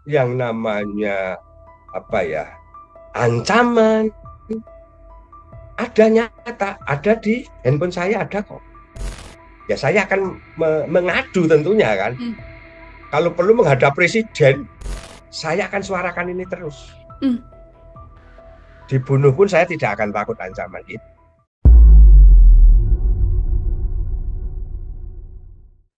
yang namanya apa ya, ancaman ada nyata, ada di handphone saya ada kok. Ya saya akan mengadu tentunya kan. Hmm. Kalau perlu menghadap presiden, saya akan suarakan ini terus. Hmm. Dibunuh pun saya tidak akan takut ancaman itu.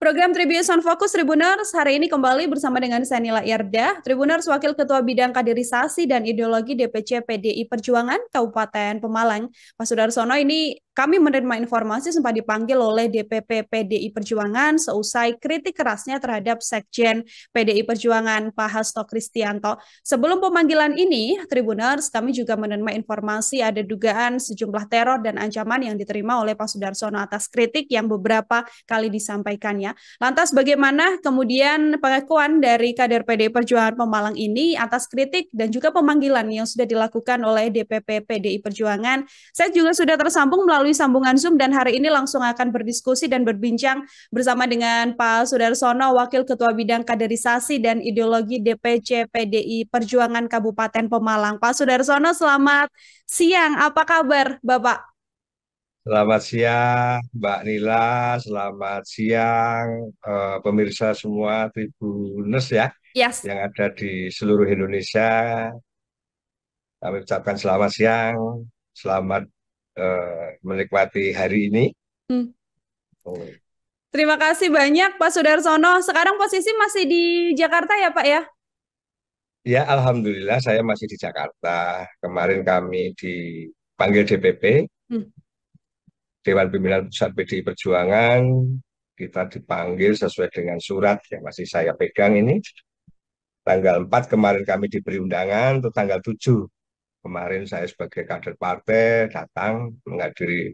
Program Tribuners on Fokus Tribuners hari ini kembali bersama dengan saya Nila Irda, Tribuners Wakil Ketua Bidang Kaderisasi dan Ideologi DPC PDI Perjuangan Kabupaten Pemalang. Pak Sudarsono, ini kami menerima informasi sempat dipanggil oleh DPP PDI Perjuangan seusai kritik kerasnya terhadap Sekjen PDI Perjuangan Pak Hasto Kristianto. Sebelum pemanggilan ini, Tribuners, kami juga menerima informasi ada dugaan sejumlah teror dan ancaman yang diterima oleh Pak Sudarsono atas kritik yang beberapa kali disampaikannya. Lantas bagaimana kemudian pengakuan dari kader PDI Perjuangan Pemalang ini atas kritik dan juga pemanggilan yang sudah dilakukan oleh DPP PDI Perjuangan? Saya juga sudah tersambung melalui sambungan Zoom dan hari ini langsung akan berdiskusi dan berbincang bersama dengan Pak Sudarsono, Wakil Ketua Bidang Kaderisasi dan Ideologi DPC PDI Perjuangan Kabupaten Pemalang. Pak Sudarsono, selamat siang. Apa kabar, Bapak? Selamat siang, Mbak Nila. Selamat siang, pemirsa semua Tribuners ya, Yes. yang ada di seluruh Indonesia. Kami ucapkan selamat siang, selamat menikmati hari ini. Hmm. Oh, Terima kasih banyak Pak Sudarsono. Sekarang posisi masih di Jakarta ya Pak ya? ya, Alhamdulillah saya masih di Jakarta. Kemarin kami dipanggil DPP, Hmm. Dewan Pimpinan Pusat PDI Perjuangan. Kita dipanggil sesuai dengan surat yang masih saya pegang ini. Tanggal 4 kemarin kami diberi undangan, untuk tanggal 7 kemarin saya sebagai kader partai datang menghadiri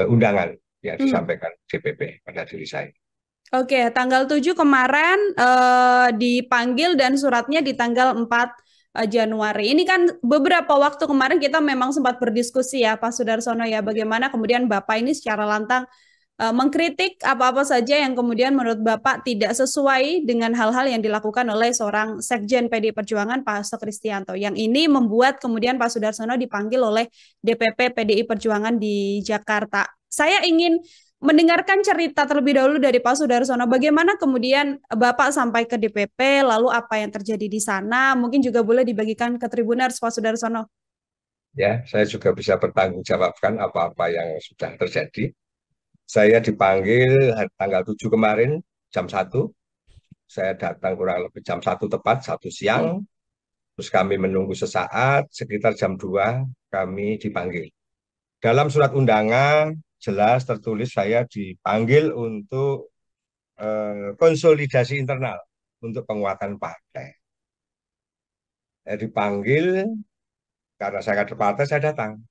undangan yang Hmm. disampaikan DPP pada diri saya. Oke, tanggal 7 kemarin dipanggil dan suratnya di tanggal 4 Januari. Ini kan beberapa waktu kemarin kita memang sempat berdiskusi ya Pak Sudarsono ya, bagaimana kemudian Bapak ini secara lantang mengkritik apa-apa saja yang kemudian menurut Bapak tidak sesuai dengan hal-hal yang dilakukan oleh seorang Sekjen PDI Perjuangan Pak Hasto Kristianto. Yang ini membuat kemudian Pak Sudarsono dipanggil oleh DPP PDI Perjuangan di Jakarta. Saya ingin mendengarkan cerita terlebih dahulu dari Pak Sudarsono. Bagaimana kemudian Bapak sampai ke DPP, lalu apa yang terjadi di sana? Mungkin juga boleh dibagikan ke Tribuners Pak Sudarsono. Ya, saya juga bisa bertanggungjawabkan apa-apa yang sudah terjadi. Saya dipanggil tanggal 7 kemarin jam 1. Saya datang kurang lebih jam 1 tepat, 1 siang. Hmm. Terus kami menunggu sesaat, sekitar jam 2 kami dipanggil. Dalam surat undangan jelas tertulis saya dipanggil untuk konsolidasi internal untuk penguatan partai. Saya dipanggil karena saya kader partai, saya datang.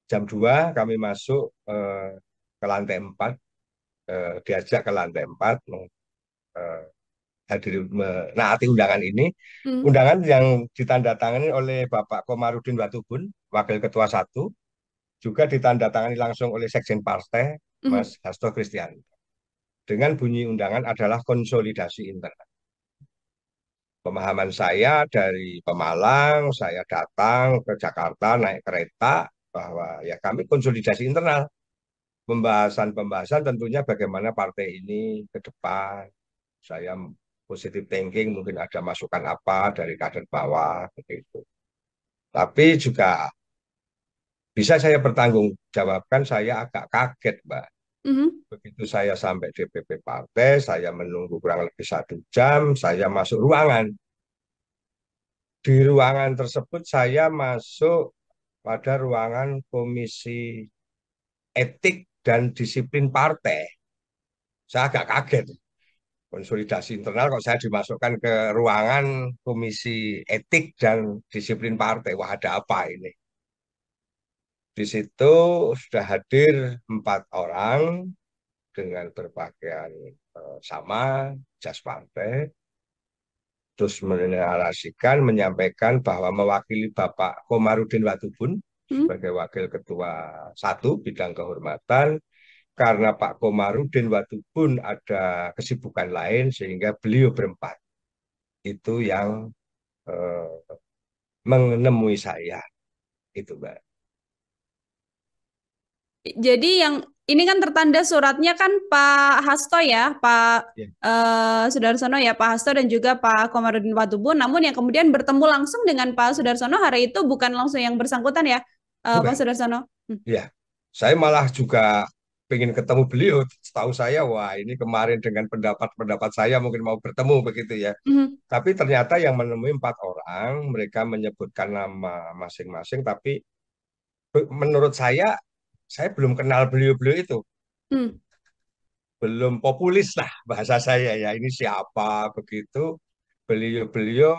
Jam 2 kami masuk ke lantai 4, diajak ke lantai 4, eh, hadir menaati undangan ini. Hmm. Undangan yang ditandatangani oleh Bapak Komarudin Watubun, Wakil Ketua 1, juga ditandatangani langsung oleh Sekjen Partai, Hmm. Mas Hasto Kristian. Dengan bunyi undangan adalah konsolidasi internal. Pemahaman saya dari Pemalang, saya datang ke Jakarta naik kereta, bahwa ya kami konsolidasi internal. Pembahasan-pembahasan tentunya bagaimana partai ini ke depan. Saya positive thinking, mungkin ada masukan apa dari kader bawah, begitu. Tapi juga bisa saya pertanggungjawabkan, saya agak kaget, Mbak. Hmm. Begitu saya sampai DPP partai, saya menunggu kurang lebih 1 jam, saya masuk ruangan. Di ruangan tersebut saya masuk pada ruangan Komisi Etik dan Disiplin Partai. Saya agak kaget. Konsolidasi internal kok saya dimasukkan ke ruangan Komisi Etik dan Disiplin Partai. Wah, ada apa ini? Di situ sudah hadir 4 orang dengan berpakaian sama, jas partai, terus menarasikan, menyampaikan bahwa mewakili Bapak Komarudin Watubun Hmm. sebagai Wakil Ketua 1 Bidang Kehormatan, karena Pak Komarudin Watubun ada kesibukan lain sehingga beliau berempat. itu yang eh, menemui saya itu, Mbak. Jadi yang ini kan tertanda suratnya kan Pak Hasto ya, Pak Ya. Sudarsono ya, Pak Hasto dan juga Pak Komarudin Watubun. Namun yang kemudian bertemu langsung dengan Pak Sudarsono hari itu bukan langsung yang bersangkutan ya, Pak Bukan. Sudarsono. Hmm. Ya, saya malah juga pengen ketemu beliau. Setahu saya, wah ini kemarin dengan pendapat-pendapat saya mungkin mau bertemu begitu ya. Mhm. Tapi ternyata yang menemui 4 orang, mereka menyebutkan nama masing-masing, tapi menurut saya belum kenal beliau-beliau itu. Hmm. Belum populis lah bahasa saya ya. Ini siapa begitu. Beliau-beliau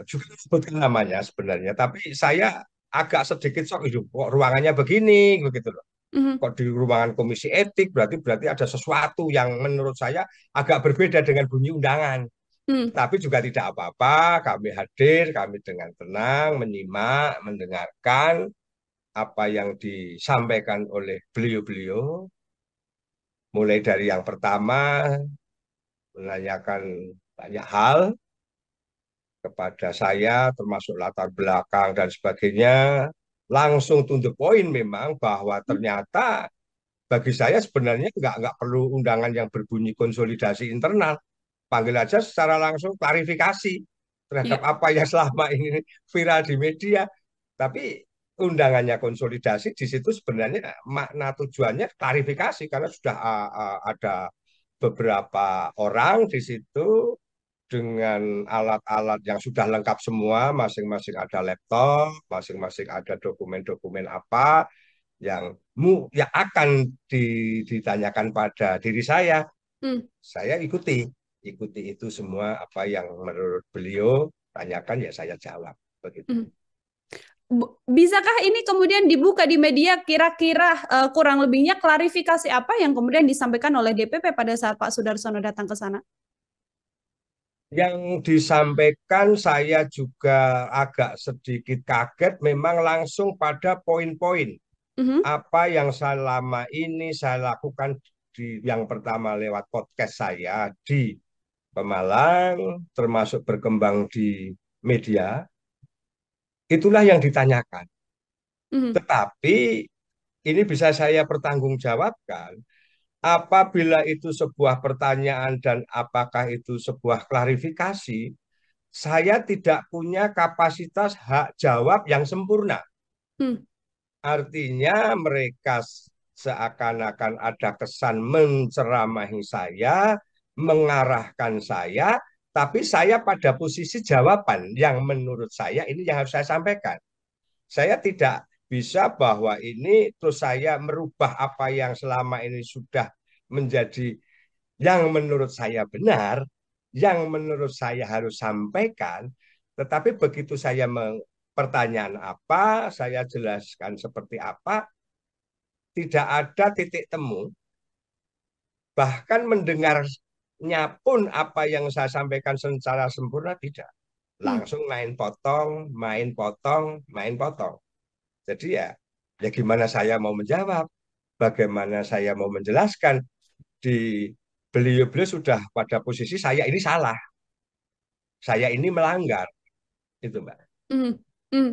juga disebutkan namanya sebenarnya. Tapi saya agak sedikit shock, "Ih, kok ruangannya begini begitu loh. Mhm. Kok di ruangan komisi etik berarti ada sesuatu yang menurut saya agak berbeda dengan bunyi undangan. Hmm. Tapi juga tidak apa-apa, kami hadir, kami dengan tenang menyimak, mendengarkan apa yang disampaikan oleh beliau-beliau, mulai dari yang pertama menanyakan banyak hal kepada saya, termasuk latar belakang dan sebagainya, langsung to the point memang bahwa ternyata bagi saya sebenarnya nggak perlu undangan yang berbunyi konsolidasi internal. Panggil aja secara langsung klarifikasi terhadap Ya. apa yang selama ini viral di media. Tapi undangannya konsolidasi di situ sebenarnya makna tujuannya klarifikasi karena sudah ada beberapa orang di situ dengan alat-alat yang sudah lengkap semua, masing-masing ada laptop, masing-masing ada dokumen-dokumen apa yang akan ditanyakan pada diri saya. Hmm. Saya ikuti itu semua apa yang menurut beliau tanyakan ya saya jawab begitu. Hmm. Bisakah ini kemudian dibuka di media kira-kira kurang lebihnya klarifikasi apa yang kemudian disampaikan oleh DPP pada saat Pak Sudarsono datang ke sana? Yang disampaikan saya juga agak sedikit kaget, memang langsung pada poin-poin Mhm. apa yang selama ini saya lakukan yang pertama lewat podcast saya di Pemalang, termasuk berkembang di media, itulah yang ditanyakan. Mhm. Tetapi ini bisa saya pertanggungjawabkan apabila itu sebuah pertanyaan dan apakah itu sebuah klarifikasi, saya tidak punya kapasitas hak jawab yang sempurna. Hmm. Artinya mereka seakan-akan ada kesan menceramahi saya, mengarahkan saya, tapi saya pada posisi jawaban yang menurut saya ini yang harus saya sampaikan. Saya tidak bisa bahwa ini terus saya merubah apa yang selama ini sudah menjadi yang menurut saya benar, yang menurut saya harus sampaikan, tetapi begitu saya pertanyaan apa, saya jelaskan seperti apa, tidak ada titik temu, bahkan mendengarnya pun apa yang saya sampaikan secara sempurna tidak. Hmm. Langsung main potong, main potong, main potong. Jadi ya gimana saya mau menjawab, bagaimana saya mau menjelaskan di beliau-beliau sudah pada posisi saya ini salah, saya ini melanggar, itu Mbak. Hmm. Hmm.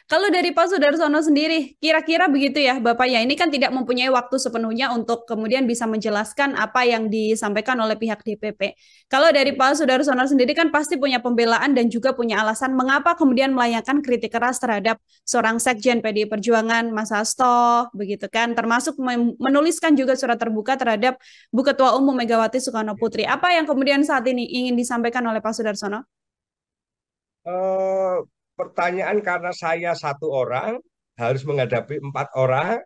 Kalau dari Pak Sudarsono sendiri, kira-kira begitu ya, Bapak ya, ini kan tidak mempunyai waktu sepenuhnya untuk kemudian bisa menjelaskan apa yang disampaikan oleh pihak DPP. Kalau dari Pak Sudarsono sendiri kan pasti punya pembelaan dan juga punya alasan mengapa kemudian melayangkan kritik keras terhadap seorang sekjen PDI Perjuangan, Mas Hasto, begitu kan, termasuk menuliskan juga surat terbuka terhadap Bu Ketua Umum Megawati Soekarno Putri. Apa yang kemudian saat ini ingin disampaikan oleh Pak Sudarsono? Eh, Pertanyaan karena saya satu orang harus menghadapi 4 orang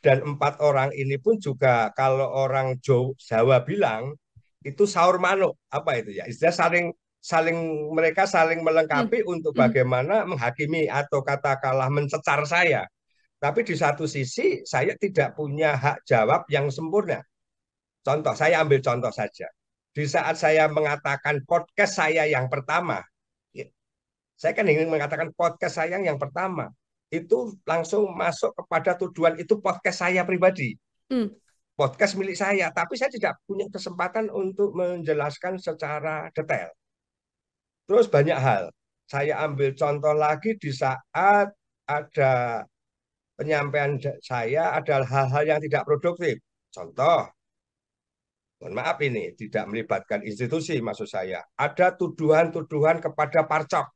dan 4 orang ini pun juga kalau orang Jawa bilang itu saur manuk apa itu ya istilah saling saling mereka saling Hmm. melengkapi untuk Hmm. bagaimana menghakimi atau katakanlah mencecar saya. Tapi di satu sisi saya tidak punya hak jawab yang sempurna. Contoh, saya ambil contoh saja. Di saat saya mengatakan podcast saya yang pertama, ya, saya kan ingin mengatakan podcast saya yang pertama, itu langsung masuk kepada tujuan itu podcast saya pribadi, Hmm. podcast milik saya. Tapi saya tidak punya kesempatan untuk menjelaskan secara detail. Terus banyak hal. Saya ambil contoh lagi di saat ada penyampaian saya adalah hal-hal yang tidak produktif. Contoh, mohon maaf ini tidak melibatkan institusi maksud saya. Ada tuduhan-tuduhan kepada Parcok.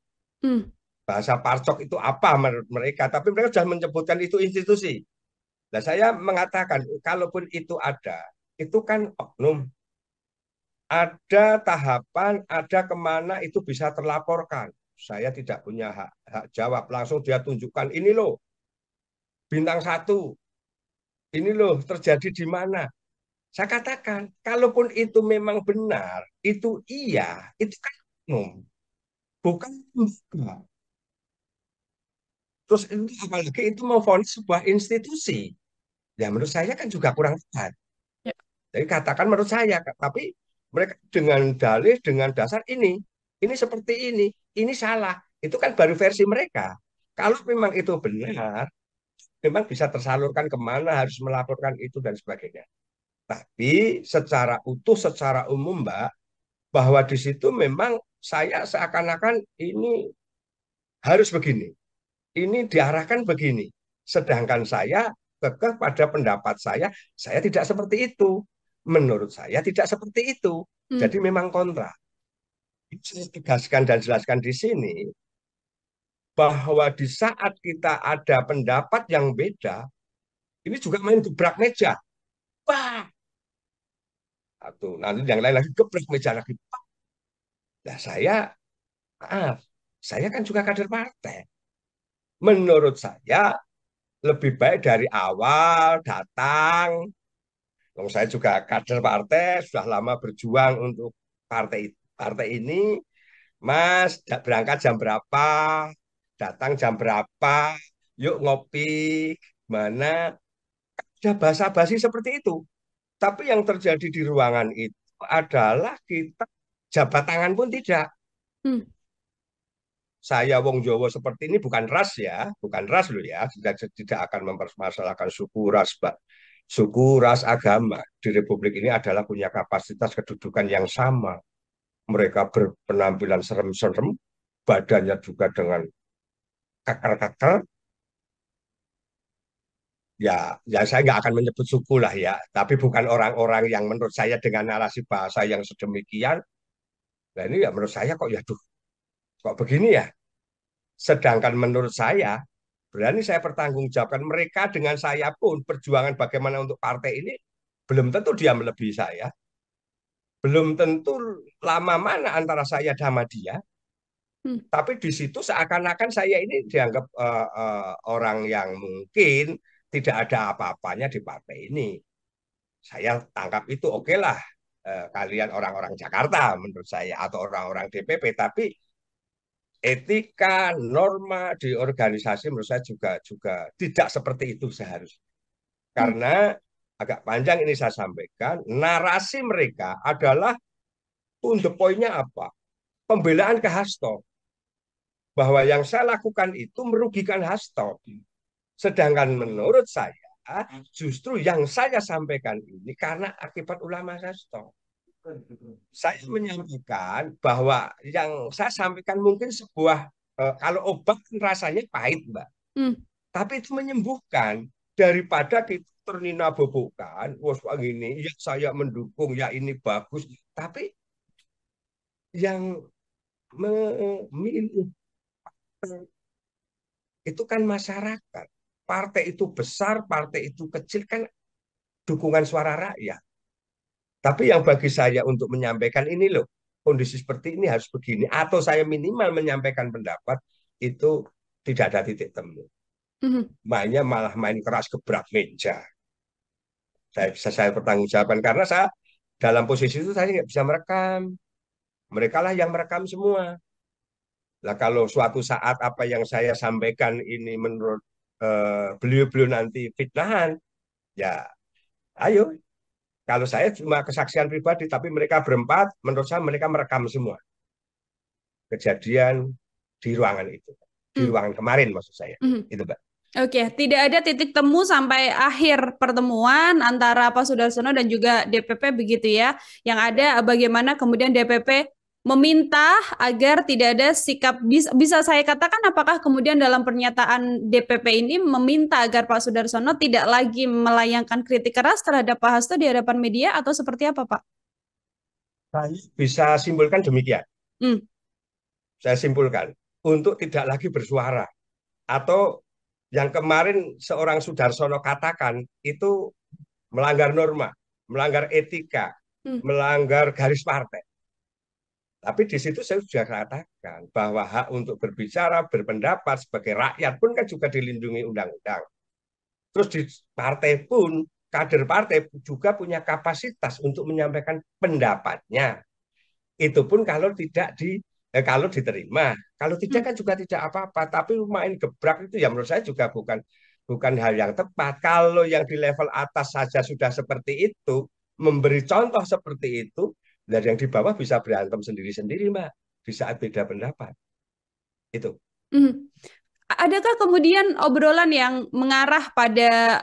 Hmm. Bahasa Parcok itu apa menurut mereka, tapi mereka sudah menyebutkan itu institusi. Nah, saya mengatakan, kalaupun itu ada, itu kan oknum. Ada tahapan, ada kemana itu bisa terlaporkan. Saya tidak punya hak jawab. Langsung dia tunjukkan, ini loh, bintang satu. Ini loh, terjadi di mana. Saya katakan, kalaupun itu memang benar, itu iya, itu kan oknum. Bukan lembaga. Terus itu apalagi itu memvonis sebuah institusi. Ya menurut saya kan juga kurang tepat. Ya. Jadi katakan menurut saya, tapi mereka dengan dalih, dengan dasar ini seperti ini salah. Itu kan baru versi mereka. Kalau memang itu benar, memang bisa tersalurkan kemana, harus melaporkan itu dan sebagainya. Tapi secara utuh, secara umum, Mbak, bahwa di situ memang saya seakan-akan ini harus begini, ini diarahkan begini. Sedangkan saya kekeh pada pendapat saya tidak seperti itu. Menurut saya tidak seperti itu. Hmm. Jadi memang kontra. Saya tegaskan dan jelaskan di sini bahwa di saat kita ada pendapat yang beda, ini juga main gebrak meja. Wah, satu. Nanti yang lain lagi gebrak meja lagi. Nah, maaf, saya kan juga kader partai. Menurut saya lebih baik dari awal datang. Saya juga kader partai, sudah lama berjuang untuk partai ini. Mas, berangkat jam berapa? Datang jam berapa? Yuk ngopi. Mana? Ada basa-basi seperti itu. Tapi yang terjadi di ruangan itu adalah kita jabat tangan pun tidak. Hmm. Saya Wong Jowo seperti ini bukan ras ya, bukan ras loh ya. Tidak akan mempermasalahkan suku ras, Pak. Suku ras agama di Republik ini adalah punya kapasitas kedudukan yang sama. Mereka berpenampilan serem-serem, badannya juga dengan kakar-kakar. Ya, saya nggak akan menyebut suku lah ya, tapi bukan orang-orang yang menurut saya dengan narasi bahasa yang sedemikian. Nah ini ya menurut saya kok ya, duh, kok begini ya. Sedangkan menurut saya, berani saya pertanggungjawabkan mereka dengan saya pun perjuangan bagaimana untuk partai ini belum tentu dia melebihi saya, belum tentu lama mana antara saya sama dia. Hmm. Tapi di situ seakan-akan saya ini dianggap orang yang mungkin tidak ada apa-apanya di partai ini. Saya tangkap itu oke lah, kalian orang-orang Jakarta menurut saya atau orang-orang DPP, tapi etika norma di organisasi menurut saya juga juga tidak seperti itu seharusnya. Hmm. Karena agak panjang ini saya sampaikan, narasi mereka adalah to the point-nya apa? Pembelaan ke Hasto bahwa yang saya lakukan itu merugikan Hasto. Sedangkan menurut saya justru yang saya sampaikan ini karena akibat ulama Hasto. Saya menyampaikan bahwa yang saya sampaikan mungkin sebuah kalau obat kan rasanya pahit, Mbak. Hmm. Tapi itu menyembuhkan daripada kita ternina bobokan, wah gini, ya saya mendukung, ya ini bagus. Tapi yang memilih itu kan masyarakat. Partai itu besar, partai itu kecil kan dukungan suara rakyat. Tapi yang bagi saya untuk menyampaikan ini loh, kondisi seperti ini harus begini. Atau saya minimal menyampaikan pendapat, itu tidak ada titik temu. Hmm. Mainnya malah main keras gebrak meja. Saya pertanggungjawabkan karena saya dalam posisi itu saya nggak bisa merekam. Mereka lah yang merekam semua. Nah kalau suatu saat apa yang saya sampaikan ini menurut beliau-beliau nanti fitnahan, ya ayo. Kalau saya cuma kesaksian pribadi, tapi mereka berempat, menurut saya mereka merekam semua kejadian di ruangan itu, di Hmm. ruangan kemarin maksud saya. Hmm. Itu, Mbak. Oke, tidak ada titik temu sampai akhir pertemuan antara Pak Sudarsono dan juga DPP begitu ya. Yang ada Ya, bagaimana kemudian DPP meminta agar tidak ada sikap bisa saya katakan apakah kemudian dalam pernyataan DPP ini meminta agar Pak Sudarsono tidak lagi melayangkan kritik keras terhadap Pak Hasto di hadapan media atau seperti apa, Pak? Saya bisa simpulkan demikian. Hmm. Saya simpulkan untuk tidak lagi bersuara atau yang kemarin seorang Sudarsono katakan itu melanggar norma, melanggar etika, Hmm. melanggar garis partai. Tapi di situ saya sudah katakan bahwa hak untuk berbicara, berpendapat sebagai rakyat pun kan juga dilindungi undang-undang. Terus di partai pun, kader partai juga punya kapasitas untuk menyampaikan pendapatnya. Itu pun kalau diterima. Kalau tidak Hmm. kan juga tidak apa-apa. Tapi main gebrak itu ya menurut saya juga bukan bukan hal yang tepat. Kalau yang di level atas saja sudah seperti itu, memberi contoh seperti itu, dan yang di bawah bisa berantem sendiri-sendiri, Mbak, di saat beda pendapat. Itu. Hmm. Adakah kemudian obrolan yang mengarah pada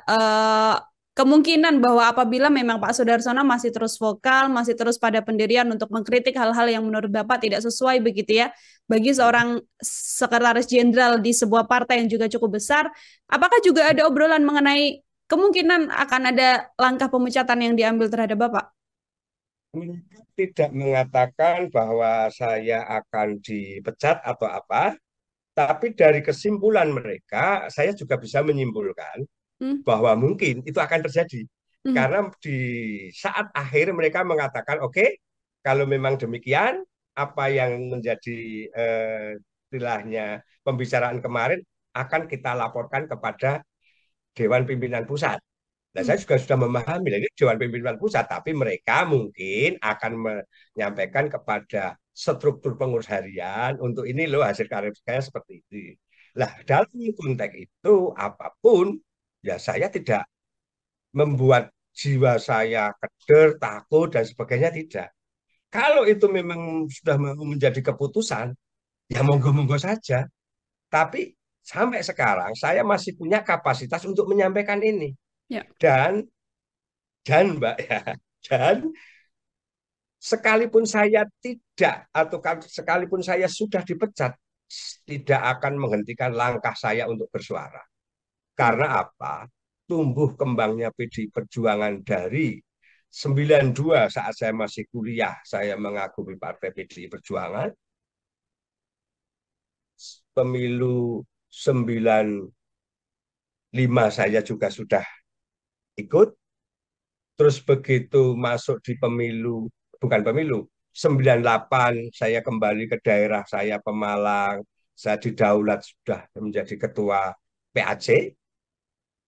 kemungkinan bahwa apabila memang Pak Sudarsono masih terus vokal, masih terus pada pendirian untuk mengkritik hal-hal yang menurut Bapak tidak sesuai begitu ya, bagi seorang sekretaris jenderal di sebuah partai yang juga cukup besar, apakah juga ada obrolan mengenai kemungkinan akan ada langkah pemecatan yang diambil terhadap Bapak? Mereka tidak mengatakan bahwa saya akan dipecat atau apa, tapi dari kesimpulan mereka, saya juga bisa menyimpulkan Hmm? bahwa mungkin itu akan terjadi. Hmm. Karena di saat akhir mereka mengatakan, oke, kalau memang demikian, apa yang menjadi istilahnya pembicaraan kemarin akan kita laporkan kepada Dewan Pimpinan Pusat. Nah, Hmm. saya juga sudah memahami, ini Dewan Pimpinan Pusat, tapi mereka mungkin akan menyampaikan kepada struktur pengurus harian untuk ini loh hasil karya saya seperti ini. Nah, dalam konteks itu apapun, ya saya tidak membuat jiwa saya keder, takut, dan sebagainya, tidak. Kalau itu memang sudah mau menjadi keputusan, ya monggo-monggo saja. Tapi sampai sekarang saya masih punya kapasitas untuk menyampaikan ini. Ya. Dan Mbak ya, dan sekalipun saya tidak atau sekalipun saya sudah dipecat, tidak akan menghentikan langkah saya untuk bersuara. Hmm. Karena apa? Tumbuh kembangnya PDI Perjuangan dari 92 saat saya masih kuliah, saya mengagumi Partai PDI Perjuangan. Pemilu 95 saya juga sudah ikut. Terus begitu masuk di pemilu, bukan pemilu, 98 saya kembali ke daerah saya Pemalang, saya didaulat sudah menjadi ketua PAC.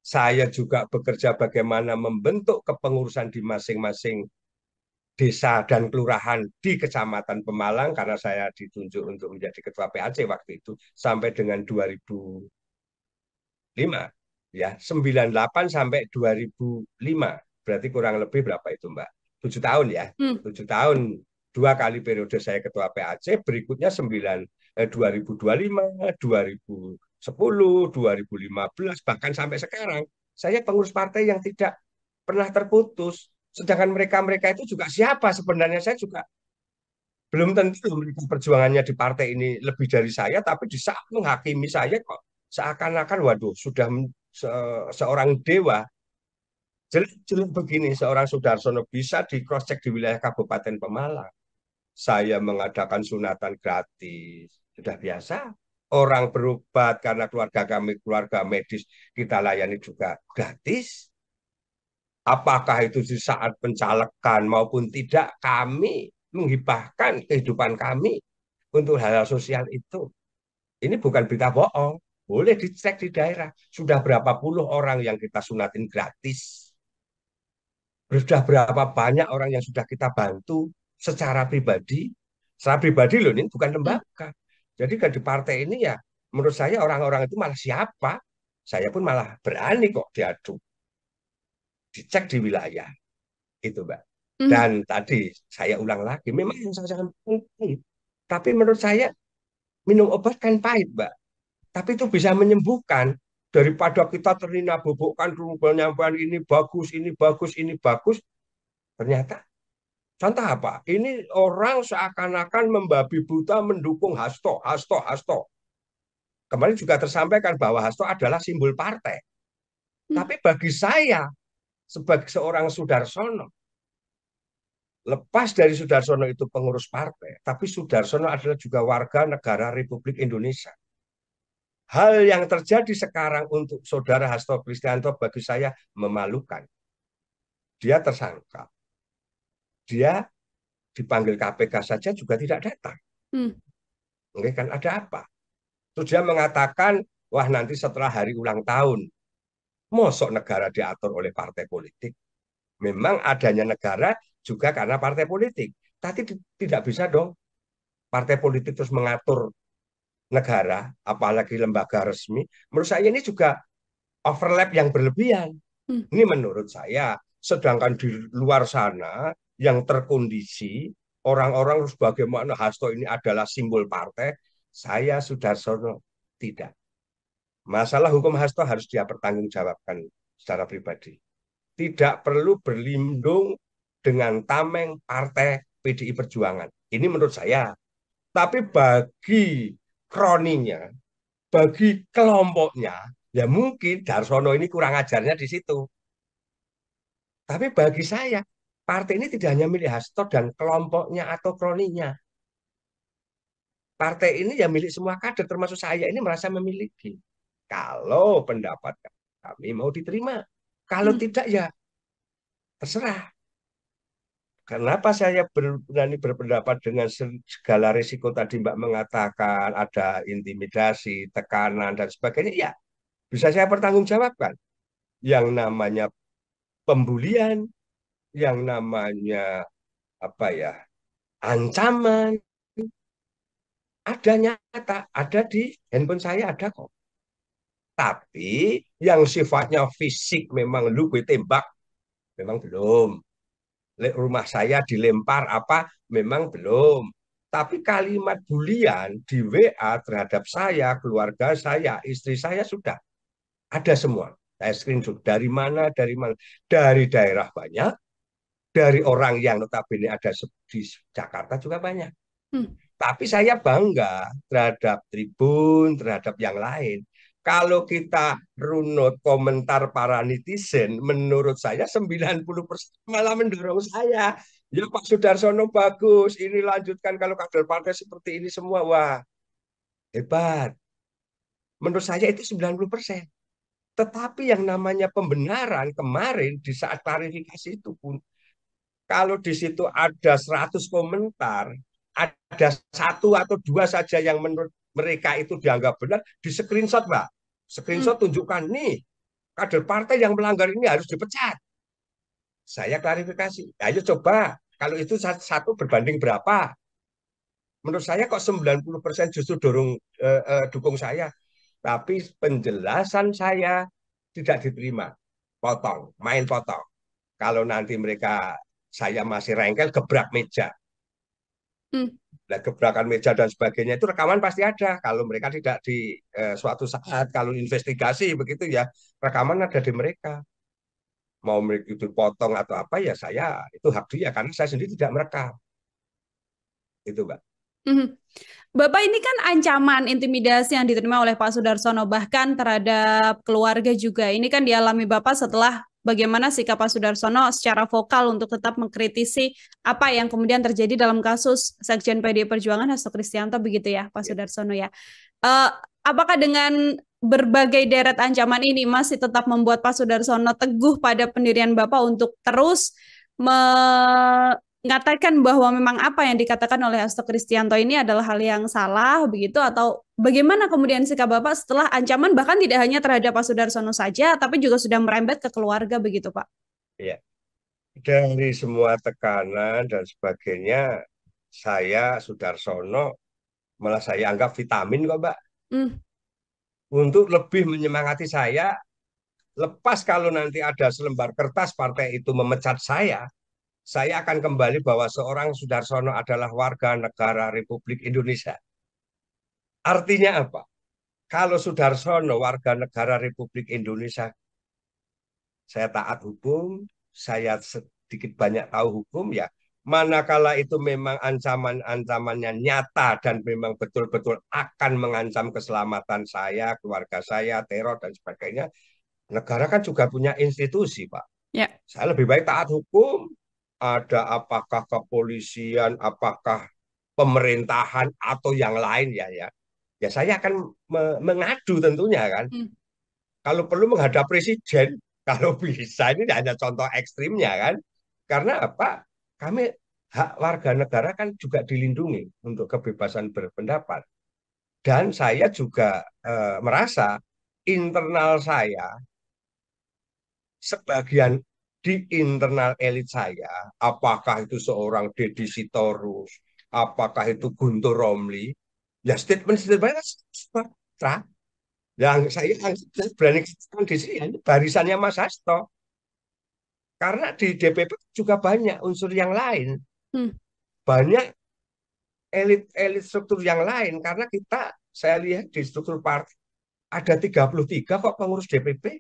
Saya juga bekerja bagaimana membentuk kepengurusan di masing-masing desa dan kelurahan di Kecamatan Pemalang karena saya ditunjuk untuk menjadi ketua PAC waktu itu sampai dengan 2005 ya 98 sampai 2005 berarti kurang lebih berapa itu Mbak 7 tahun ya Hmm. 7 tahun 2 kali periode saya ketua PAC berikutnya 2025 2010 2015 bahkan sampai sekarang saya pengurus partai yang tidak pernah terputus sedangkan mereka-mereka itu juga siapa sebenarnya saya juga belum tentu mereka perjuangannya di partai ini lebih dari saya tapi di saat menghakimi saya kok seakan-akan waduh sudah seorang dewa jelek-jelek begini seorang Sudarsono bisa di cross check di wilayah Kabupaten Pemalang. Saya mengadakan sunatan gratis. Sudah biasa. Orang berobat karena keluarga kami keluarga medis kita layani juga gratis. Apakah itu di saat pencalekan maupun tidak kami menghibahkan kehidupan kami untuk hal-hal sosial itu. Ini bukan berita bohong. Boleh dicek di daerah. Sudah berapa puluh orang yang kita sunatin gratis. Sudah berapa banyak orang yang sudah kita bantu secara pribadi. Secara pribadi loh, ini bukan Hmm. lembaga. Jadi kan di partai ini ya, menurut saya orang-orang itu malah siapa? Saya pun malah berani kok diadu. Dicek di wilayah. Itu, Mbak. Hmm. Dan tadi saya ulang lagi, memang yang saya sampaikan pahit. Tapi menurut saya minum obat kan pahit, Mbak. Tapi itu bisa menyembuhkan daripada kita terlena bobokkan penyampaian ini bagus, ini bagus, ini bagus. Ternyata Contoh apa? Ini orang seakan-akan membabi buta mendukung Hasto, Hasto, Hasto. Kemarin juga tersampaikan bahwa Hasto adalah simbol partai. Hmm. Tapi bagi saya, sebagai seorang Sudarsono, lepas dari Sudarsono itu pengurus partai, tapi Sudarsono adalah juga warga negara Republik Indonesia. Hal yang terjadi sekarang untuk saudara Hasto Kristianto bagi saya memalukan. Dia tersangka. Dia dipanggil KPK saja juga tidak datang. Hmm. Oke, kan ada apa? Terus dia mengatakan, wah nanti setelah hari ulang tahun, mosok negara diatur oleh partai politik. Memang adanya negara juga karena partai politik. Tapi tidak bisa dong partai politik terus mengatur negara, apalagi lembaga resmi. Menurut saya ini juga overlap yang berlebihan. Hmm. Ini menurut saya. Sedangkan di luar sana yang terkondisi, orang-orang bagaimana Hasto ini adalah simbol partai, saya Sudarsono tidak. Masalah hukum Hasto harus dia pertanggungjawabkan secara pribadi. Tidak perlu berlindung dengan tameng partai PDI Perjuangan. Ini menurut saya. Tapi bagi kroninya, bagi kelompoknya, ya mungkin Darsono ini kurang ajarnya di situ. Tapi bagi saya, partai ini tidak hanya milik Hasto dan kelompoknya atau kroninya. Partai ini ya milik semua kader, termasuk saya ini merasa memiliki. Kalau pendapat kami mau diterima. Kalau Hmm. tidak ya terserah. Kenapa saya berani berpendapat dengan segala risiko tadi Mbak mengatakan ada intimidasi, tekanan, dan sebagainya? Ya, bisa saya pertanggungjawabkan. Yang namanya pembulian, yang namanya apa ya, ancaman, ada nyata, ada di handphone saya, ada kok. Tapi yang sifatnya fisik memang lu gue tembak, memang belum. Rumah saya dilempar apa, memang belum. Tapi kalimat bulian di WA terhadap saya, keluarga saya, istri saya sudah ada semua. Saya screenshot dari mana, dari mana. Dari daerah banyak, dari orang yang notabene ada di Jakarta juga banyak. Hmm. Tapi saya bangga terhadap Tribun, terhadap yang lain. Kalau kita runut komentar para netizen, menurut saya 90% malah mendorong saya. Ya Pak Sudarsono bagus, ini lanjutkan kalau kader partai seperti ini semua. Wah, hebat. Menurut saya itu 90%. Tetapi yang namanya pembenaran kemarin di saat klarifikasi itu pun, kalau di situ ada 100 komentar, ada satu atau dua saja yang menurut mereka itu dianggap benar, di screenshot, Mbak. Hmm. Screenshot tunjukkan nih, kader partai yang melanggar ini harus dipecat. Saya klarifikasi. Ayo coba, kalau itu satu berbanding berapa? Menurut saya kok 90% justru dukung saya. Tapi penjelasan saya tidak diterima. Potong, main potong. Kalau nanti mereka, saya masih rengkel, gebrak meja. Hmm. Nah, gebrakan meja dan sebagainya itu rekaman pasti ada. Kalau mereka tidak di suatu saat, kalau investigasi begitu ya, rekaman ada di mereka. Mau mereka itu potong atau apa ya saya, itu hak dia, karena saya sendiri tidak merekam. Itu, Mbak. Hmm. Bapak ini kan ancaman intimidasi yang diterima oleh Pak Sudarsono bahkan terhadap keluarga juga. Ini kan dialami Bapak setelah bagaimana sikap Pak Sudarsono secara vokal untuk tetap mengkritisi apa yang kemudian terjadi dalam kasus Sekjen PDI Perjuangan Hasto Kristianto begitu ya Pak Ya. Sudarsono ya. Eh, apakah dengan berbagai deret ancaman ini masih tetap membuat Pak Sudarsono teguh pada pendirian Bapak untuk terus mengatakan bahwa memang apa yang dikatakan oleh Hasto Kristianto ini adalah hal yang salah begitu atau bagaimana kemudian sikap Bapak setelah ancaman bahkan tidak hanya terhadap Pak Sudarsono saja tapi juga sudah merembet ke keluarga begitu Pak? Ya. Dari semua tekanan dan sebagainya, saya Sudarsono malah saya anggap vitamin kok, Mbak. Hmm. Untuk lebih menyemangati saya, lepas kalau nanti ada selembar kertas partai itu memecat saya akan kembali bahwa seorang Sudarsono adalah warga negara Republik Indonesia. Artinya apa? Kalau Sudarsono warga negara Republik Indonesia, saya taat hukum, saya sedikit banyak tahu hukum, ya Manakala itu memang ancaman-ancamannya nyata dan memang betul-betul akan mengancam keselamatan saya, keluarga saya, teror dan sebagainya, negara kan juga punya institusi, Pak. Ya. Saya lebih baik taat hukum. Ada apakah kepolisian, apakah pemerintahan atau yang lain ya. Ya saya akan mengadu tentunya kan. Hmm. Kalau perlu menghadap presiden, kalau bisa ini hanya contoh ekstrimnya kan. Karena apa? Kami hak warga negara kan juga dilindungi untuk kebebasan berpendapat. Dan saya juga merasa internal saya, sebagian di internal elit saya, apakah itu seorang Deddy Sitorus, apakah itu Guntur Romli, ya statement-statement Sumatera yang saya berani katakan di sini ini barisannya Mas Hasto. Karena di DPP juga banyak unsur yang lain, Hmm. banyak elit-elit struktur yang lain. Karena kita, saya lihat di struktur partai ada 33 kok pengurus DPP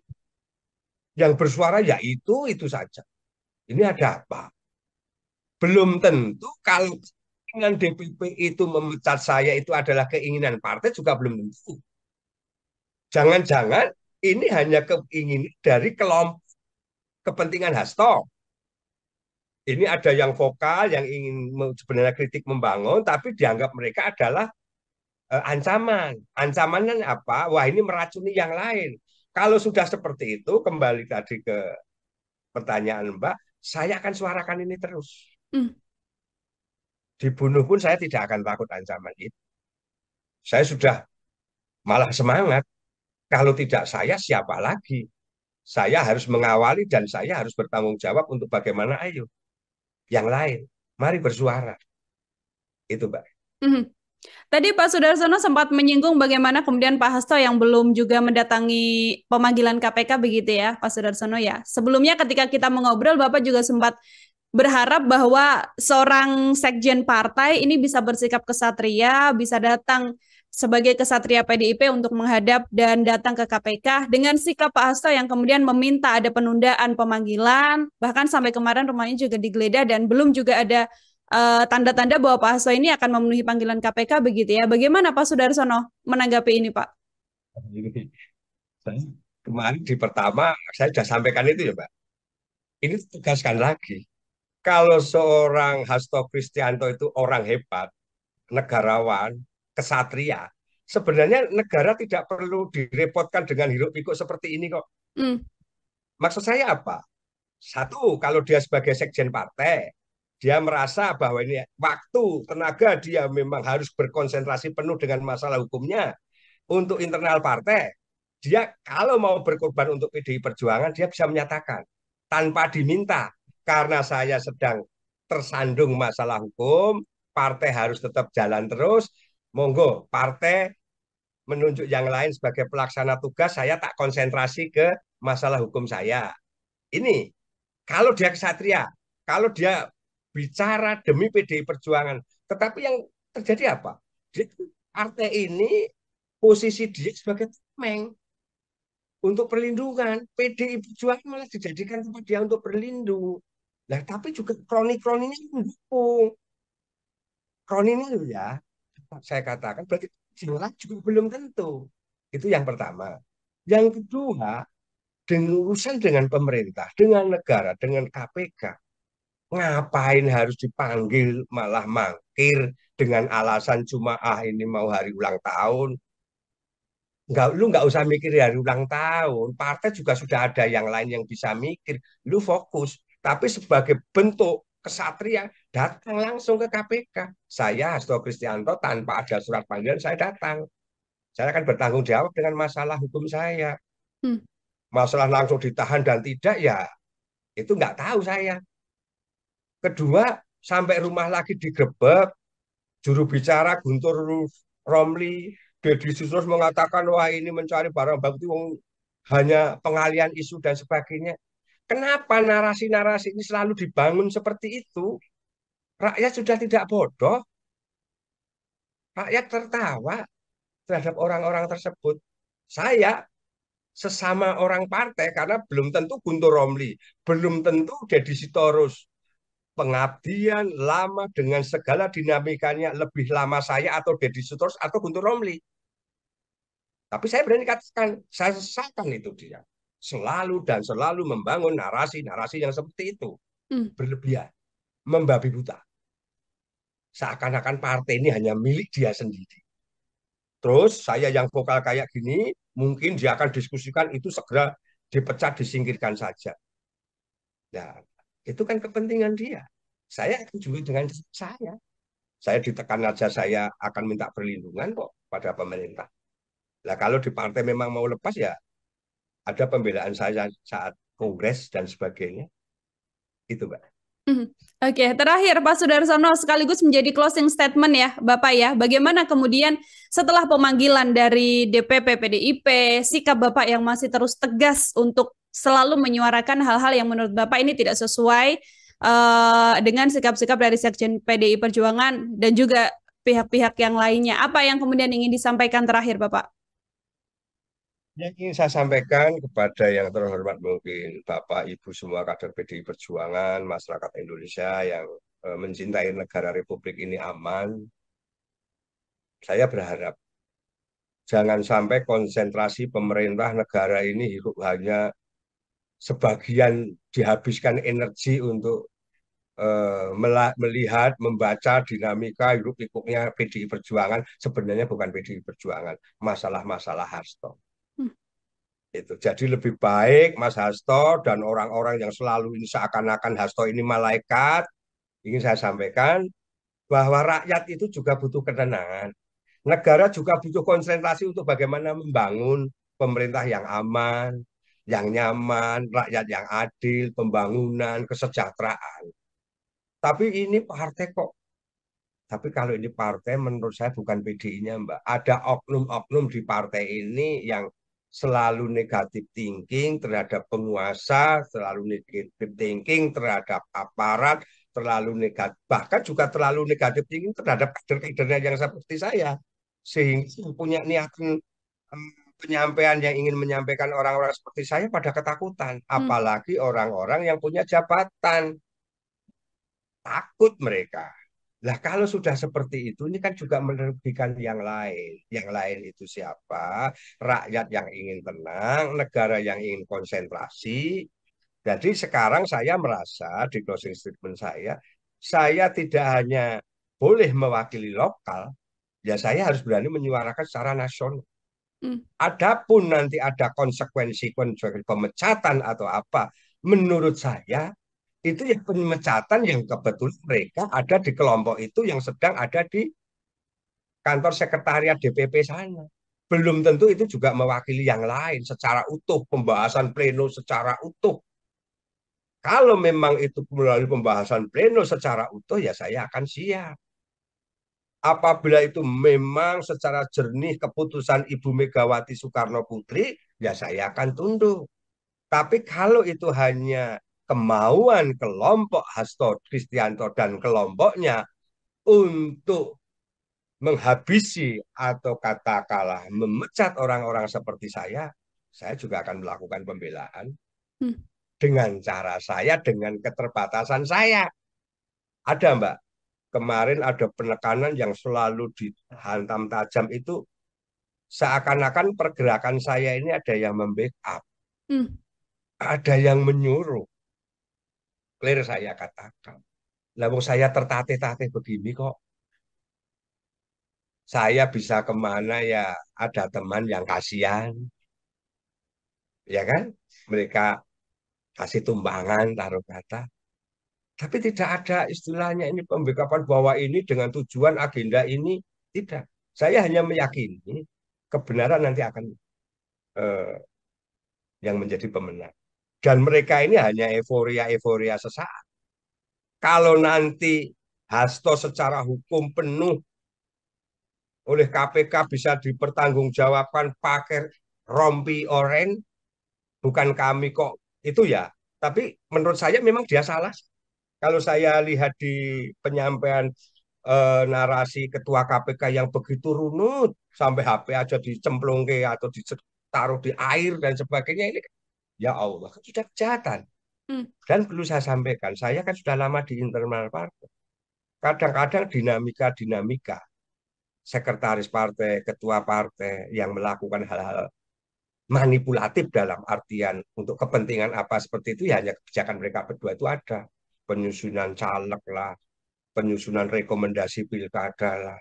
yang bersuara ya itu saja. Ini ada apa? Belum tentu kalau keinginan DPP itu memecat saya itu adalah keinginan partai juga belum tentu. Jangan-jangan ini hanya keinginan dari kelompok kepentingan Hasto. Ini ada yang vokal, yang ingin sebenarnya kritik membangun, tapi dianggap mereka adalah ancaman. Ancamannya apa? Wah ini meracuni yang lain. Kalau sudah seperti itu, kembali tadi ke pertanyaan Mbak, saya akan suarakan ini terus. Hmm. Dibunuh pun saya tidak akan takut ancaman itu. Saya sudah malah semangat. Kalau tidak saya, siapa lagi? Saya harus mengawali dan saya harus bertanggung jawab untuk bagaimana ayo. Yang lain, mari bersuara. Itu Mbak. Hmm. Tadi Pak Sudarsono sempat menyinggung bagaimana kemudian Pak Hasto yang belum juga mendatangi pemanggilan KPK begitu ya, Pak Sudarsono ya. Sebelumnya ketika kita mengobrol, Bapak juga sempat berharap bahwa seorang sekjen partai ini bisa bersikap kesatria, bisa datang sebagai kesatria PDIP untuk menghadap dan datang ke KPK dengan sikap Pak Hasto yang kemudian meminta ada penundaan pemanggilan, bahkan sampai kemarin rumahnya juga digeledah dan belum juga ada tanda-tanda bahwa Pak Hasto ini akan memenuhi panggilan KPK begitu ya. Bagaimana Pak Sudarsono menanggapi ini, Pak? Ini saya kemarin di pertama saya sudah sampaikan itu ya Mbak. Ini tegaskan lagi. Kalau seorang Hasto Kristianto itu orang hebat, negarawan, kesatria, sebenarnya negara tidak perlu direpotkan dengan hiruk pikuk seperti ini kok. Hmm. Maksud saya apa? Satu, kalau dia sebagai sekjen partai, dia merasa bahwa ini waktu, tenaga dia memang harus berkonsentrasi penuh dengan masalah hukumnya untuk internal partai. Dia kalau mau berkorban untuk PDI Perjuangan, dia bisa menyatakan tanpa diminta, karena saya sedang tersandung masalah hukum, partai harus tetap jalan terus. Monggo, partai menunjuk yang lain sebagai pelaksana tugas, saya tak konsentrasi ke masalah hukum saya. Ini kalau dia kesatria, kalau dia bicara demi PDI Perjuangan, tetapi yang terjadi apa? Partai ini posisi dia sebagai tameng untuk perlindungan. PDI Perjuangan malah dijadikan tempat dia untuk berlindung. Nah, tapi juga kroni-kroninya mendukung. Kroni ini loh ya, saya katakan berarti jelas juga belum tentu. Itu yang pertama. Yang kedua, dengan urusan dengan pemerintah, dengan negara, dengan KPK, ngapain harus dipanggil malah mangkir dengan alasan cuma ini mau hari ulang tahun. Lu nggak usah mikir hari ulang tahun. Partai juga sudah ada yang lain yang bisa mikir. Lu fokus. Tapi sebagai bentuk kesatria, datang langsung ke KPK. Saya Hasto Kristianto tanpa ada surat panggilan saya datang. Saya akan bertanggung jawab dengan masalah hukum saya. Hmm. Masalah langsung ditahan dan tidak ya itu nggak tahu saya. Kedua, sampai rumah lagi digerebek, juru bicara Guntur Romli, Deddy Sitorus mengatakan wah ini mencari barang bukti hanya pengalian isu dan sebagainya. Kenapa narasi-narasi ini selalu dibangun seperti itu? Rakyat sudah tidak bodoh, rakyat tertawa terhadap orang-orang tersebut. Saya sesama orang partai karena belum tentu Guntur Romli, belum tentu Deddy Sitorus, pengabdian lama dengan segala dinamikanya lebih lama saya atau Deddy Sutros atau Guntur Romli. Tapi saya berani katakan, saya sesalkan itu dia. Selalu dan selalu membangun narasi-narasi yang seperti itu. Hmm. Berlebihan, membabi buta. Seakan-akan partai ini hanya milik dia sendiri. Terus saya yang vokal kayak gini, mungkin dia akan diskusikan itu segera dipecat, disingkirkan saja. Nah, itu kan kepentingan dia. Saya akan juga dengan saya. Saya ditekan aja saya akan minta perlindungan kok pada pemerintah. Nah, kalau di partai memang mau lepas ya ada pembelaan saya saat kongres dan sebagainya. Itu, Mbak. Mhm. Oke, terakhir Pak Sudarsono sekaligus menjadi closing statement ya, Bapak ya. Bagaimana kemudian setelah pemanggilan dari DPP PDIP, sikap Bapak yang masih terus tegas untuk selalu menyuarakan hal-hal yang menurut Bapak ini tidak sesuai dengan sikap-sikap dari Sekjen PDI Perjuangan dan juga pihak-pihak yang lainnya. Apa yang kemudian ingin disampaikan terakhir, Bapak? Yang ingin saya sampaikan kepada yang terhormat mungkin Bapak, Ibu semua kader PDI Perjuangan, masyarakat Indonesia yang mencintai negara Republik ini aman, saya berharap jangan sampai konsentrasi pemerintah negara ini hidup hanya sebagian dihabiskan energi untuk melihat, membaca dinamika hidup pikuknya PDI Perjuangan. Sebenarnya bukan PDI Perjuangan, masalah-masalah Hasto. Hmm. Itu. Jadi lebih baik Mas Hasto dan orang-orang yang selalu ini seakan-akan Hasto ini malaikat, ingin saya sampaikan bahwa rakyat itu juga butuh ketenangan. Negara juga butuh konsentrasi untuk bagaimana membangun pemerintah yang aman, yang nyaman, rakyat yang adil, pembangunan, kesejahteraan. Tapi ini partai kok. Tapi kalau ini partai menurut saya bukan PDI-nya, Mbak. Ada oknum-oknum di partai ini yang selalu negatif thinking terhadap penguasa, selalu negatif thinking terhadap aparat, terlalu negatif, bahkan juga terlalu negatif thinking terhadap kader-kadernya yang seperti saya. Sehingga punya niatan penyampaian yang ingin menyampaikan orang-orang seperti saya pada ketakutan. Hmm. Apalagi orang-orang yang punya jabatan. Takut mereka. Lah kalau sudah seperti itu, ini kan juga merugikan yang lain. Yang lain itu siapa? Rakyat yang ingin tenang, negara yang ingin konsentrasi. Jadi sekarang saya merasa di closing statement saya tidak hanya boleh mewakili lokal, ya saya harus berani menyuarakan secara nasional. Hmm. Adapun nanti ada konsekuensi pemecatan atau apa, menurut saya itu ya pemecatan yang kebetulan mereka ada di kelompok itu yang sedang ada di kantor sekretariat DPP sana. Belum tentu itu juga mewakili yang lain secara utuh, pembahasan pleno secara utuh. Kalau memang itu melalui pembahasan pleno secara utuh, ya saya akan siap. Apabila itu memang secara jernih keputusan Ibu Megawati Soekarno Putri, ya saya akan tunduk. Tapi kalau itu hanya kemauan kelompok Hasto Kristianto dan kelompoknya untuk menghabisi atau katakanlah memecat orang-orang seperti saya juga akan melakukan pembelaan Hmm. dengan cara saya, dengan keterbatasan saya. Ada Mbak, kemarin ada penekanan yang selalu dihantam tajam itu seakan-akan pergerakan saya ini ada yang membackup, Hmm. ada yang menyuruh. Clear saya katakan. Lalu saya tertatih-tatih begini kok. Saya bisa kemana ya ada teman yang kasihan, ya kan? Mereka kasih tumbangan, taruh kata. Tapi tidak ada istilahnya ini pembekapan bahwa ini dengan tujuan agenda ini, tidak. Saya hanya meyakini kebenaran nanti akan eh, yang menjadi pemenang. Dan mereka ini hanya euforia-euforia sesaat. Kalau nanti Hasto secara hukum penuh oleh KPK bisa dipertanggungjawabkan pakai rompi oren, bukan kami kok itu ya. Tapi menurut saya memang dia salah. Kalau saya lihat di penyampaian narasi Ketua KPK yang begitu runut sampai HP aja dicemplungke atau ditaruh di air dan sebagainya ini, ya Allah, kan sudah kejahatan. Hmm. Dan perlu saya sampaikan, saya kan sudah lama di internal partai. Kadang-kadang dinamika-dinamika sekretaris partai, ketua partai yang melakukan hal-hal manipulatif dalam artian untuk kepentingan apa seperti itu ya hanya kebijakan mereka berdua itu ada. Penyusunan caleg lah, penyusunan rekomendasi pilkada lah.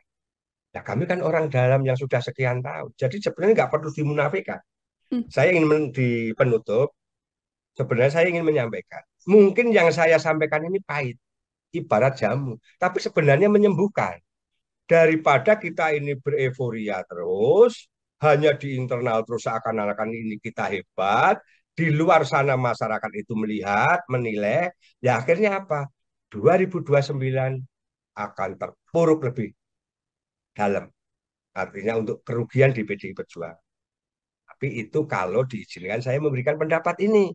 Nah, kami kan orang dalam yang sudah sekian tahun. Jadi sebenarnya nggak perlu dimunafikan. Hmm. Saya ingin di penutup, sebenarnya saya ingin menyampaikan. Mungkin yang saya sampaikan ini pahit, ibarat jamu. Tapi sebenarnya menyembuhkan. Daripada kita ini bereforia terus, hanya di internal terus seakan-akan ini kita hebat, di luar sana masyarakat itu melihat, menilai, ya akhirnya apa? 2029 akan terpuruk lebih dalam. Artinya untuk kerugian di PDI Perjuangan. Tapi itu kalau diizinkan saya memberikan pendapat ini.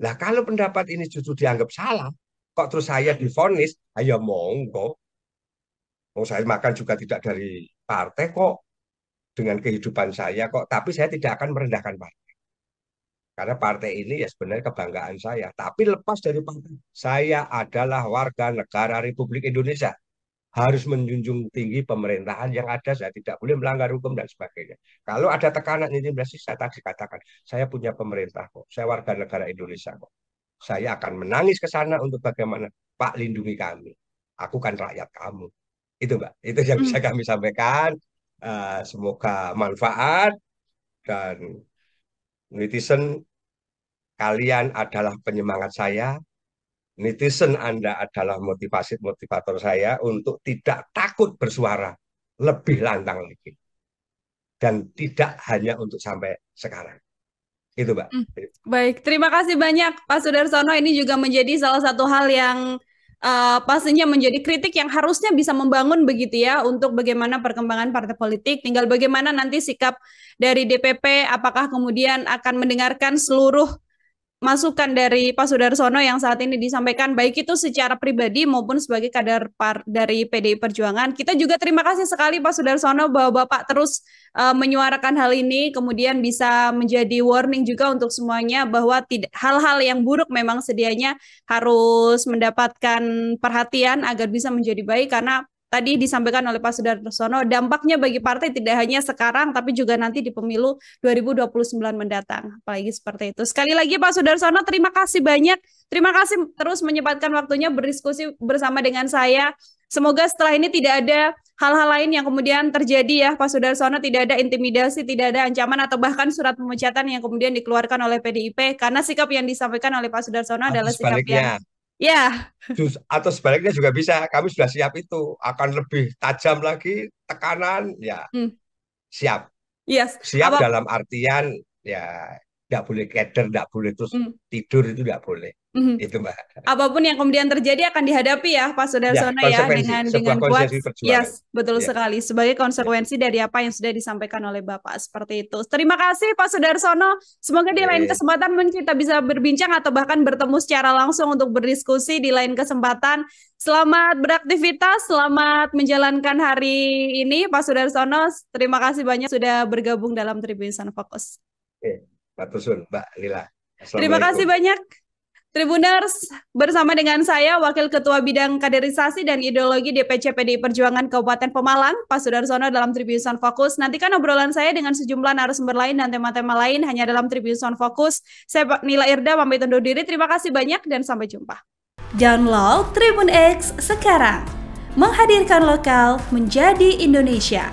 Lah kalau pendapat ini justru dianggap salah, kok terus saya divonis, ayo monggo. Oh, saya makan juga tidak dari partai kok, dengan kehidupan saya kok. Tapi saya tidak akan merendahkan partai. Karena partai ini ya sebenarnya kebanggaan saya. Tapi lepas dari partai, saya adalah warga negara Republik Indonesia. Harus menjunjung tinggi pemerintahan yang ada. Saya tidak boleh melanggar hukum dan sebagainya. Kalau ada tekanan intimidasi, saya tadi katakan, saya punya pemerintah kok. Saya warga negara Indonesia kok. Saya akan menangis ke sana untuk bagaimana, Pak, lindungi kami. Aku kan rakyat kamu. Itu Mbak, itu yang bisa Hmm. kami sampaikan. Semoga manfaat dan netizen, kalian adalah penyemangat saya. Netizen Anda adalah motivasi motivator saya untuk tidak takut bersuara lebih lantang lagi. Dan tidak hanya untuk sampai sekarang. Itu Mbak. Hmm. Baik, terima kasih banyak Pak Sudarsono. Ini juga menjadi salah satu hal yang pastinya menjadi kritik yang harusnya bisa membangun begitu ya untuk bagaimana perkembangan partai politik. Tinggal bagaimana nanti sikap dari DPP, apakah kemudian akan mendengarkan seluruh masukan dari Pak Sudarsono yang saat ini disampaikan baik itu secara pribadi maupun sebagai kader dari PDI Perjuangan. Kita juga terima kasih sekali Pak Sudarsono bahwa Bapak terus menyuarakan hal ini, kemudian bisa menjadi warning juga untuk semuanya bahwa tidak hal-hal yang buruk memang sedianya harus mendapatkan perhatian agar bisa menjadi baik karena tadi disampaikan oleh Pak Sudarsono, dampaknya bagi partai tidak hanya sekarang, tapi juga nanti di pemilu 2029 mendatang. Apalagi seperti itu. Sekali lagi Pak Sudarsono, terima kasih banyak. Terima kasih terus menyempatkan waktunya berdiskusi bersama dengan saya. Semoga setelah ini tidak ada hal-hal lain yang kemudian terjadi ya Pak Sudarsono, tidak ada intimidasi, tidak ada ancaman atau bahkan surat pemecatan yang kemudian dikeluarkan oleh PDIP karena sikap yang disampaikan oleh Pak Sudarsono Atau adalah sikap yang sebaliknya. ya. Atau sebaliknya juga bisa. Kami sudah siap itu. Akan lebih tajam lagi tekanan. Ya, Hmm. siap. Yes. Siap dalam artian ya tidak boleh keder, tidak boleh terus Hmm. tidur itu tidak boleh. Hmm. Itu Mbak. Apapun yang kemudian terjadi akan dihadapi ya Pak Ya, Sudarsono ya konsekuensi, dengan sebuah kuat. konsekuensi perjuangan. Yes, betul Ya, sekali sebagai ya. konsekuensi dari apa yang sudah disampaikan oleh Bapak seperti itu. Terima kasih Pak Sudarsono. Semoga di lain Ya. kesempatan kita bisa berbincang atau bahkan bertemu secara langsung untuk berdiskusi di lain kesempatan. Selamat beraktivitas, selamat menjalankan hari ini Pak Sudarsono. Terima kasih banyak sudah bergabung dalam Tribun Fokus. Matur suwun Mbak Lila. Terima kasih Assalamualaikum. banyak. Tribuners, bersama dengan saya, Wakil Ketua Bidang Kaderisasi dan Ideologi DPC PDI Perjuangan Kabupaten Pemalang, Pak Sudarsono dalam Tribun Fokus. Nantikan obrolan saya dengan sejumlah narasumber lain dan tema-tema lain hanya dalam Tribun Fokus. Saya Nila Irda, pamit undur diri. Terima kasih banyak dan sampai jumpa. Download Tribun X sekarang. Menghadirkan lokal menjadi Indonesia.